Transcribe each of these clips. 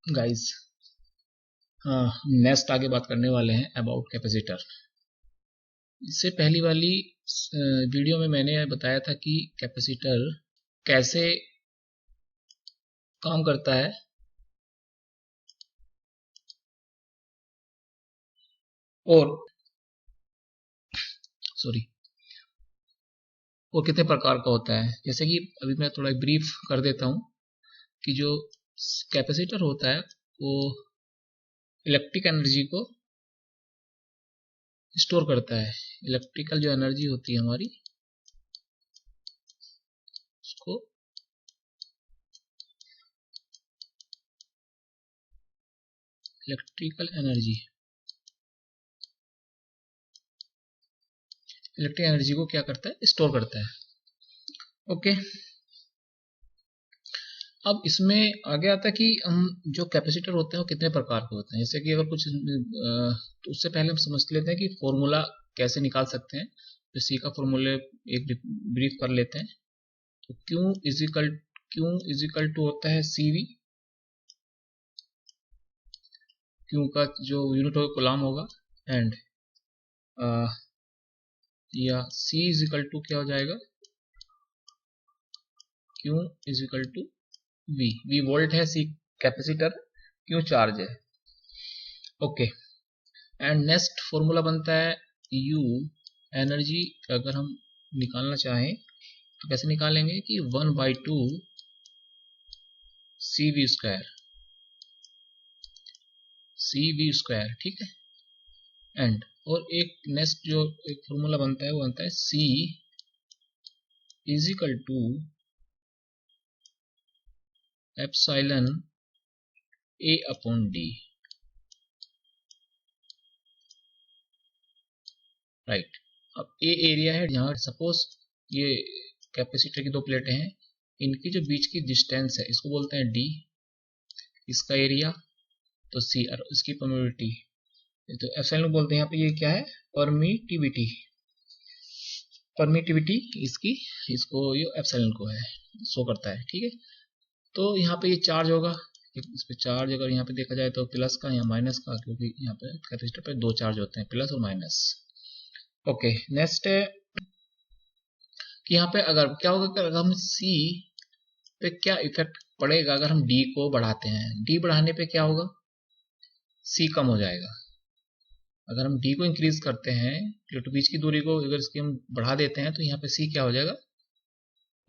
Guys, next आगे बात करने वाले हैं अबाउट कैपेसिटर। इससे पहली वाली वीडियो में मैंने बताया था कि कैपेसिटर कैसे काम करता है और वो कितने प्रकार का होता है। जैसे कि अभी मैं थोड़ा ब्रीफ कर देता हूं कि जो कैपेसिटर होता है वो इलेक्ट्रिक एनर्जी को स्टोर करता है। इलेक्ट्रिकल जो एनर्जी होती है हमारी, उसको इलेक्ट्रिक एनर्जी को क्या करता है, स्टोर करता है। ओके, अब इसमें आगे आता है कि हम जो कैपेसिटर होते हैं वो कितने प्रकार के होते हैं। जैसे कि अगर कुछ तो उससे पहले हम समझ लेते हैं कि फॉर्मूला कैसे निकाल सकते हैं। तो सी का फॉर्मूले एक ब्रीफ कर लेते हैं। तो क्यू इजिकल टू होता है सीवी। क्यू का जो यूनिट होगा कूलम होगा, एंड या सी इजिकल टू क्या हो जाएगा, Q equal to V. V volt है, सी कैपेसिटर, क्यू चार्ज है। ओके, एंड नेक्स्ट फॉर्मूला बनता है यू। एनर्जी अगर हम निकालना चाहें तो कैसे निकालेंगे कि 1/2 CV स्क्वायर, ठीक है। एंड और एक नेक्स्ट जो एक फॉर्मूला बनता है वो बनता है C equal to epsilon A upon D, right. अब ए एरिया है जहाँ सपोज ये कैपेसिटर की दो प्लेटें हैं, इनकी जो बीच की डिस्टेंस है इसको बोलते हैं D। इसका एरिया तो C और इसकी परमिटिविटी तो एप्सिलॉन बोलते हैं। यहाँ पे ये क्या है, परमिटिविटी इसकी, इसको ये एप्सिलॉन को है शो करता है, ठीक है। तो यहाँ पे ये चार्ज होगा, इस पे चार्ज अगर यहाँ पे देखा जाए तो प्लस का या माइनस का, क्योंकि यहाँ पे कैपेसिटर पे दो चार्ज होते हैं, प्लस और माइनस। ओके, नेक्स्ट है कि यहाँ पे अगर क्या होगा कि अगर हम सी पे क्या इफेक्ट पड़ेगा अगर हम डी को बढ़ाते हैं। डी बढ़ाने पे क्या होगा, सी कम हो जाएगा। अगर हम डी को इंक्रीज करते हैं, प्लेटों बीच की दूरी को अगर इसकी हम बढ़ा देते हैं, तो यहाँ पे सी क्या हो जाएगा,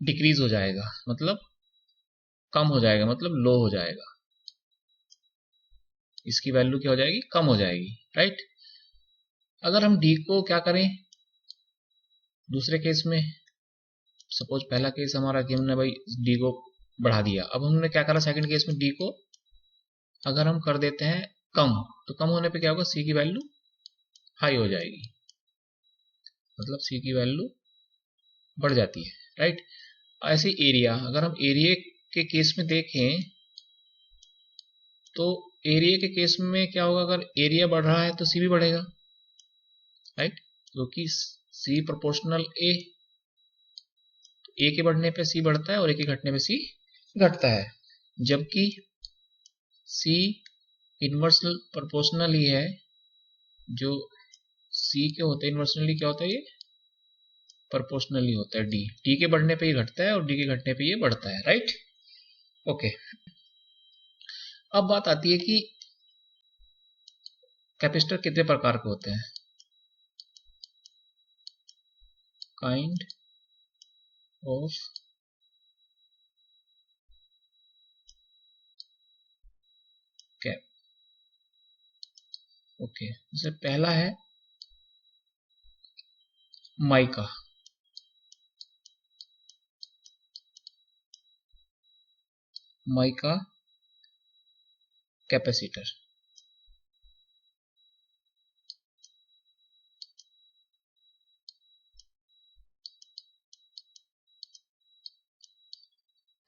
डिक्रीज हो जाएगा, मतलब कम हो जाएगा, मतलब लो हो जाएगा। इसकी वैल्यू क्या हो जाएगी, कम हो जाएगी, राइट। अगर हम डी को क्या करें दूसरे केस में, सपोज पहला केस हमारा कि हमने भाई डी को बढ़ा दिया, अब हमने क्या करा सेकंड केस में, डी को अगर हम कर देते हैं कम, तो कम होने पे क्या होगा, सी की वैल्यू हाई हो जाएगी, मतलब सी की वैल्यू बढ़ जाती है, राइट। ऐसे एरिया, अगर हम एरिया के केस में देखें तो एरिया के केस में क्या होगा, अगर एरिया बढ़ रहा है तो सी भी बढ़ेगा, राइट, क्योंकि सी प्रोपोर्शनल ए। ए के बढ़ने पे सी बढ़ता है और ए के घटने पे सी घटता है, जबकि सी इन्वर्सल प्रोपोर्शनल ही है। जो सी के होते हैं इन्वर्सनली क्या होता है, ये प्रोपोर्शनली होता है। डी के बढ़ने पे ये घटता है और डी के घटने पे ये बढ़ता है, राइट। ओके, अब बात आती है कि कैपेसिटर कितने प्रकार के होते हैं। Kind of cap. ओके, जैसे पहला है mica. Mica capacitor,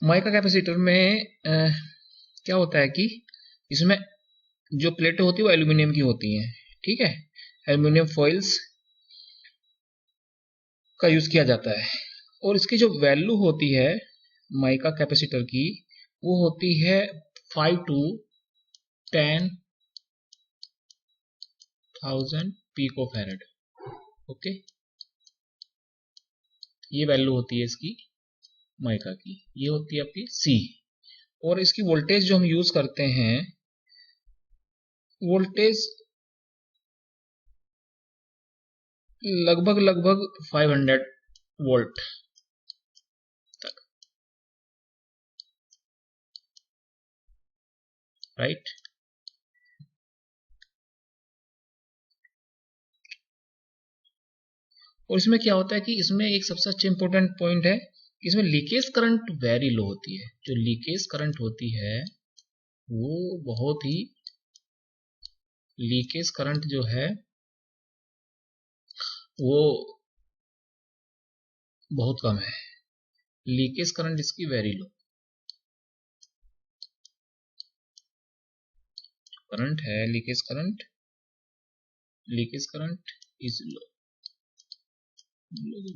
mica capacitor में क्या होता है कि इसमें जो प्लेटें होती है वो एल्यूमिनियम की होती हैं, ठीक है। एल्यूमिनियम फॉइल्स का यूज किया जाता है, और इसकी जो वैल्यू होती है माइका कैपेसिटर की, वो होती है 5 to 10,000 पिकोफैरेड। ओके, ये वैल्यू होती है इसकी माइका की, ये होती है आपकी सी। और इसकी वोल्टेज जो हम यूज करते हैं, वोल्टेज लगभग 500 वोल्ट तक, राइट। और इसमें क्या होता है कि इसमें एक सबसे अच्छा इंपॉर्टेंट पॉइंट है कि इसमें लीकेज करंट वेरी लो होती है। जो लीकेज करंट होती है वो बहुत ही, लीकेज करंट जो है वो बहुत कम है। लीकेज करंट इसकी वेरी लो, करंट है leakage current is low,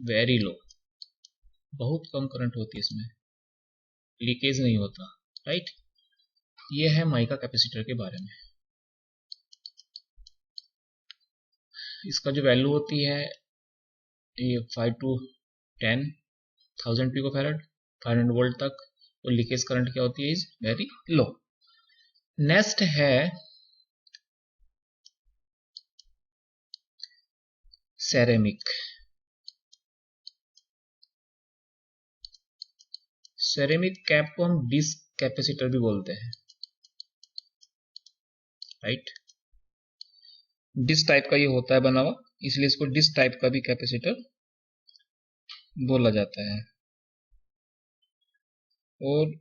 very low, बहुत कम करंट होती है इसमें, लीकेज नहीं होता, राइट। ये है माइका कैपेसिटर के बारे में। इसका जो वैल्यू होती है ये 5 to 10,000 पिकोफैरेड, 500 वोल्ट तक। और लीकेज करंट क्या होती है, इज वेरी लो। नेक्स्ट है सेरेमिक। सेरेमिक कैप को हम डिस्क कैपेसिटर भी बोलते हैं, राइट। डिस्क टाइप का ये होता है बना हुआ, इसलिए इसको डिस्क टाइप का भी कैपेसिटर बोला जाता है। और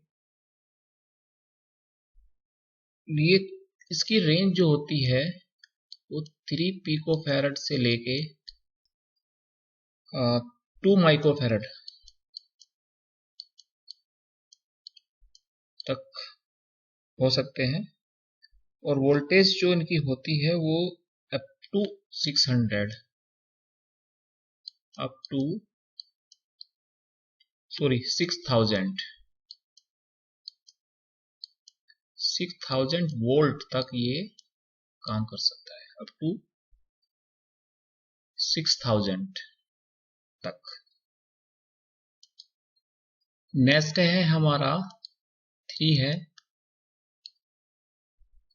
ये इसकी रेंज जो होती है वो 3 पिकोफैरेड से लेके 2 माइक्रोफैरेड तक हो सकते हैं। और वोल्टेज जो इनकी होती है वो up to 600, up to 6000 volt तक ये काम कर सकता है, अप टू 6000 तक। नेक्स्ट है हमारा 3 है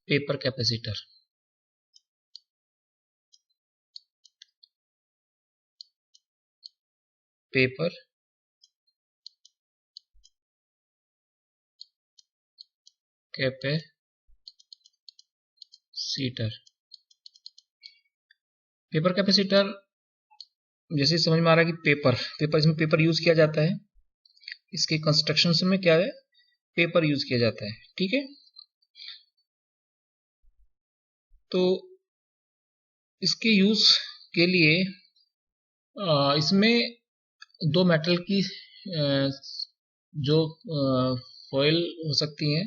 paper capacitor. Paper capacitor, paper capacitor जैसे समझ में आ रहा है कि पेपर इसमें पेपर यूज किया जाता है, इसके कंस्ट्रक्शन में क्या है, पेपर यूज किया जाता है, ठीक है। तो इसके यूज के लिए इसमें दो मेटल की जो फॉइल हो सकती हैं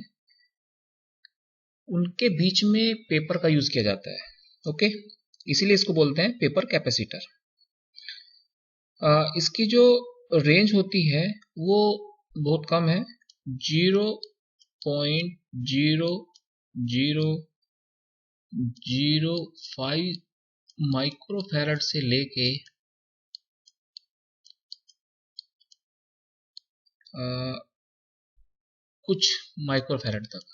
उनके बीच में पेपर का यूज किया जाता है, ओके। इसीलिए इसको बोलते हैं पेपर कैपेसिटर। इसकी जो रेंज होती है वो बहुत कम है, 0.0005 माइक्रोफैरड से लेके कुछ माइक्रोफैरड तक,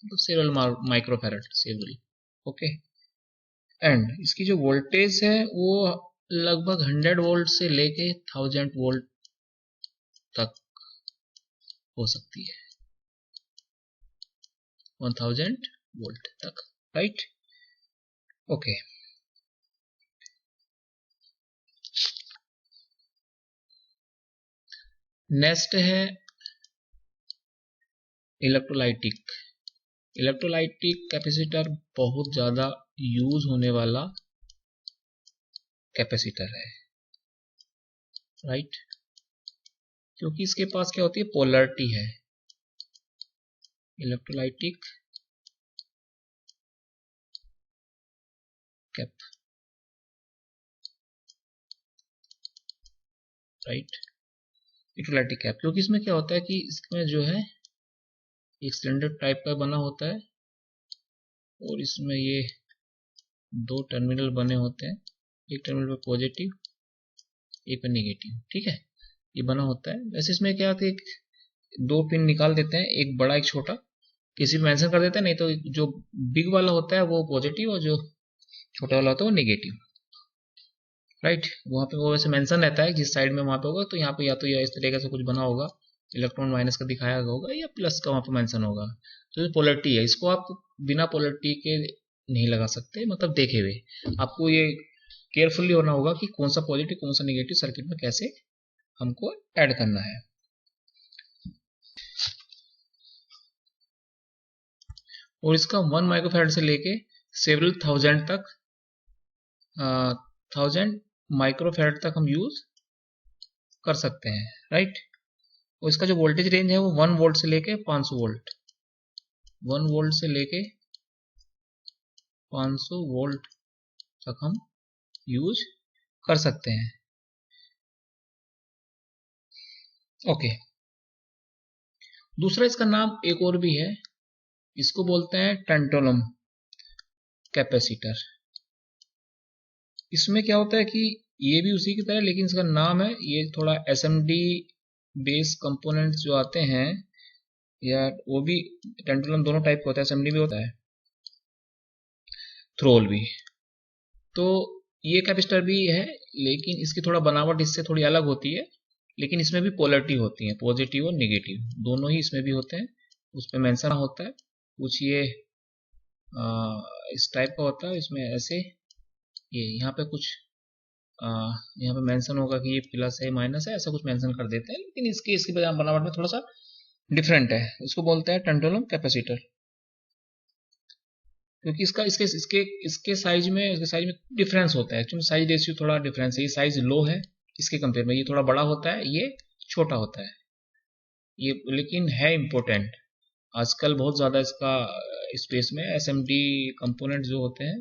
तो several microfarad several, okay. And इसकी जो वोल्टेज है वो लगभग 100 वोल्ट से लेके 1000 वोल्ट तक हो सकती है, 1000 वोल्ट तक, राइट, ओके। नेक्स्ट है इलेक्ट्रोलाइटिक। इलेक्ट्रोलाइटिक कैपेसिटर बहुत ज्यादा यूज होने वाला कैपेसिटर है, राइट, क्योंकि इसके पास क्या होती है, पोलैरिटी है। Electrolytic cap, right, electrolytic cap, क्योंकि इसमें क्या होता है कि इसमें जो है एक सिलेंडर टाइप का बना होता है और इसमें ये दो टर्मिनल बने होते हैं, एक टर्मिनल पे पॉजिटिव एक पे नेगेटिव, ठीक है, ये बना होता है। वैसे इसमें क्या होता है, दो पिन निकाल देते हैं, एक बड़ा एक छोटा, किसी में मेंशन कर देते हैं, नहीं तो जो बिग वाला होता है वो पॉजिटिव और जो छोटा वाला होता है वो नेगेटिव, राइट। वहाँ पे वो वैसे मेंशन रहता है जिस साइड में वहाँ पे होगा, तो यहाँ पे या तो या इस तरीके से कुछ बना होगा, इलेक्ट्रॉन माइनस का दिखाया होगा या प्लस का वहाँ पे मेंशन होगा। तो ये पोलरिटी है, इसको आप बिना पोलरिटी के नहीं लगा सकते, मतलब देखे हुए आपको ये केयरफुली होना होगा कि कौन सा पॉजिटिव कौन सा नेगेटिव सर्किट में कैसे हमको ऐड करना है। और इसका 1 माइक्रोफैराड से लेके सेवरल थाउजेंड तक 1000 माइक्रोफैराड तक हम यूज कर सकते हैं, राइट। और इसका जो वोल्टेज रेंज है वो 1 वोल्ट से लेके 500 वोल्ट, 1 वोल्ट से लेके 500 वोल्ट तक हम यूज कर सकते हैं। ओके, दूसरा इसका नाम एक और भी है, इसको बोलते हैं टैंटलम कैपेसिटर। इसमें क्या होता है कि ये भी उसी की तरह, लेकिन इसका नाम है, ये थोड़ा एसएमडी बेस कंपोनेंट्स जो आते हैं, या वो भी टैंटलम दोनों टाइप का होता है, एसएमडी भी होता है, थ्रोल भी। तो ये कैपेसिटर भी है, लेकिन इसकी थोड़ा बनावट इससे थोड़ी अलग होती है, लेकिन इसमें भी पोलरिटी होती है, पॉजिटिव और नेगेटिव दोनों ही इसमें भी होते हैं। उस पर मेंशन होता है कुछ, ये इस टाइप का होता है, इसमें ऐसे ये यहाँ पे कुछ यहाँ पे मेंशन होगा कि ये प्लस है माइनस है, ऐसा कुछ मेंशन कर देते हैं, लेकिन इसकी बनावट में थोड़ा सा डिफरेंट है। इसको बोलते हैं टैंटलम कैपेसिटर, क्योंकि इसके साइज में डिफरेंस होता है, एक्चुअली साइज रेशियो थोड़ा डिफरेंस है, ये साइज लो है इसके कंपेयर में, ये थोड़ा बड़ा होता है, ये छोटा होता है, ये लेकिन है इम्पोर्टेंट। आजकल बहुत ज़्यादा इसका स्पेस में एसएमडी कंपोनेंट जो होते हैं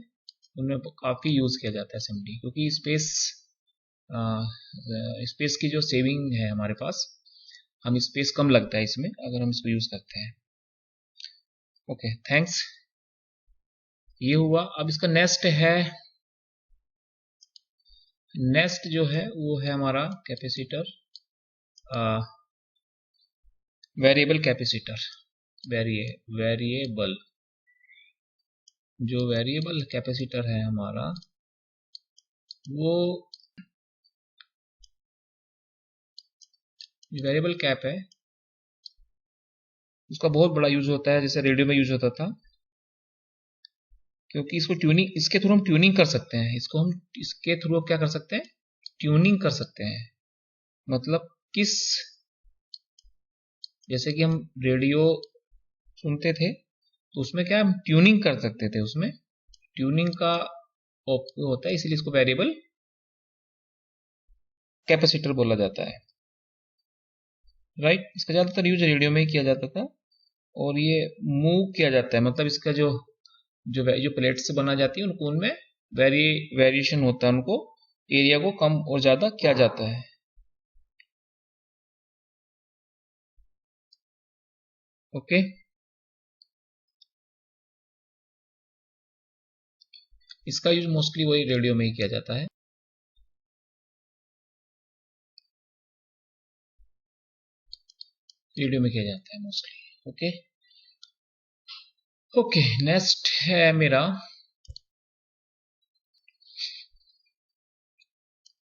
उनमें काफ़ी यूज़ किया जाता है एसएमडी, क्योंकि स्पेस की जो सेविंग है हमारे पास, हम स्पेस कम लगता है इसमें अगर हम इसको यूज़ करते हैं। Okay, thanks. ये हुआ। अब इसका नेक्स्ट जो है वो है हमारा कैपेसिटर, वेरिएबल कैपेसिटर। वेरिएबल जो वेरिएबल कैपेसिटर है हमारा, वो वेरिएबल कैप है, उसका बहुत बड़ा यूज होता है, जैसे रेडियो में यूज होता था, क्योंकि इसको ट्यूनिंग, इसके थ्रू हम ट्यूनिंग कर सकते हैं, इसके थ्रू क्या कर सकते हैं, ट्यूनिंग कर सकते हैं। मतलब जैसे कि हम रेडियो सुनते थे तो उसमें क्या हम ट्यूनिंग कर सकते थे, उसमें ट्यूनिंग का होता है, इसीलिए इसको वेरिएबल कैपेसिटर बोला जाता है, राइट। इसका ज्यादातर यूज रेडियो में ही किया जाता था, और ये मूव किया जाता है, मतलब इसका जो प्लेट से बना जाती है उनको, उनमें वेरिएशन होता है, उनको एरिया को कम और ज्यादा किया जाता है। ओके, इसका यूज मोस्टली वही रेडियो में ही किया जाता है। रेडियो में किया जाता है मोस्टली। ओके, नेक्स्ट है मेरा